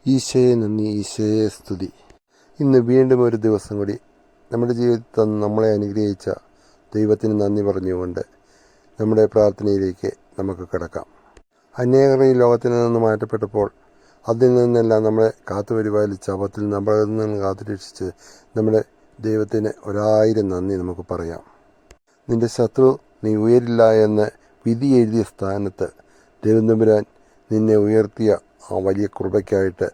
ഈശോയെ നന്ദി, ഈശോയെ സ്തുതി. ഇന്ന് വീണ്ടും ഒരു ദിവസം കൂടി നമ്മുടെ ജീവിതത്തിൽ നമ്മളെ അനുഗ്രഹിച്ച ദൈവത്തിന് നന്ദി പറഞ്ഞുകൊണ്ട് നമ്മുടെ പ്രാർത്ഥനയിലേക്ക് നമുക്ക് കിടക്കാം. അനേകർ ഈ ലോകത്തിൽ നിന്ന് മാറ്റപ്പെട്ടപ്പോൾ അതിൽ നിന്നെല്ലാം നമ്മളെ കാത്തുപരിപാലിച്ച അപത്തിൽ നമ്മളിൽ നിന്ന് കാത്തുരക്ഷിച്ച് നമ്മുടെ ദൈവത്തിന് 1000 നന്ദി നമുക്ക് പറയാം. നിന്റെ ശത്രു നീ ഉയരില്ല എന്ന് വിധി എഴുതിയ സ്ഥാനത്ത് ദൈവം തമ്പുരാൻ നിന്നെ ഉയർത്തിയ ആ വലിയ കൃപയ്ക്കായിട്ട്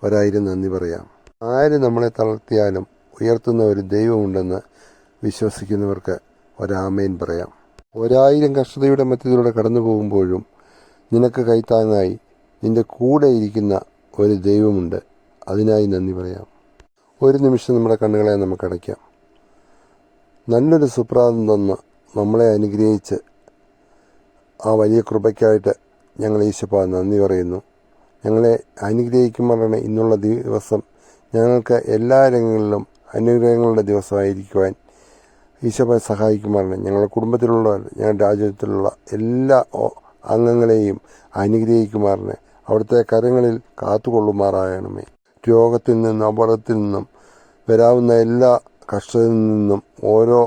1000 നന്ദി പറയാം. ആര് നമ്മളെ തളർത്തിയാലും ഉയർത്തുന്ന ഒരു ദൈവമുണ്ടെന്ന് വിശ്വസിക്കുന്നവർക്ക് ഒരാമേൻ പറയാം. 1000 കഷ്ടതയുടെ മധ്യത്തിലൂടെ കടന്നു പോകുമ്പോഴും നിനക്ക് കൈത്താങ്ങായി നിന്റെ കൂടെ ഇരിക്കുന്ന ഒരു ദൈവമുണ്ട്. അതിനായി നന്ദി പറയാം. ഒരു നിമിഷം നമ്മുടെ കണ്ണുകളെ നമുക്ക് അടയ്ക്കാം. നല്ലൊരു സുപ്രഭാതം തന്ന് നമ്മളെ അനുഗ്രഹിച്ച് ആ വലിയ കൃപയ്ക്കായിട്ട് ഞങ്ങൾ ഈശോപ്പാ നന്ദി പറയുന്നു. ഞങ്ങളെ അനുഗ്രഹിക്കുമ്പോഴാണ് ഇന്നുള്ള ദിവസം ഞങ്ങൾക്ക് എല്ലാ രംഗങ്ങളിലും അനുഗ്രഹങ്ങളുടെ ദിവസമായിരിക്കുവാൻ ഈശോപ്പാ സഹായിക്കുമാറാണ്. ഞങ്ങളുടെ കുടുംബത്തിലുള്ളവർ, ഞങ്ങളുടെ രാജ്യത്തിലുള്ള എല്ലാ അംഗങ്ങളെയും അനുഗ്രഹിക്കുമാറാണ്. അവിടുത്തെ കരങ്ങളിൽ കാത്തുകൊള്ളുമാറാകണമേ. രോഗത്തിൽ നിന്നും അപകടത്തിൽ നിന്നും വരാവുന്ന എല്ലാ കഷ്ടത്തിൽ നിന്നും ഓരോ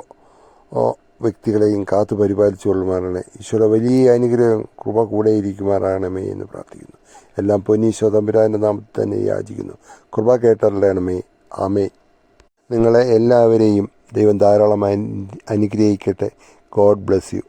വ്യക്തികളെയും കാത്തു പരിപാലിച്ചു കൊള്ളുമാറാണ്. ഈശോയുടെ വലിയ അനുഗ്രഹം കൃപ കൂടെ ഇരിക്കുമാറാകണമേ എന്ന് പ്രാർത്ഥിക്കുന്നു. എല്ലാം പൊന്നീശോ തമ്പുരാൻ്റെ നാമത്തിൽ തന്നെ യാചിക്കുന്നു. കൃപ കേട്ടറിയണമേ. ആമേ. നിങ്ങളെ എല്ലാവരെയും ദൈവം ധാരാളമായി അനുഗ്രഹിക്കട്ടെ. God bless you.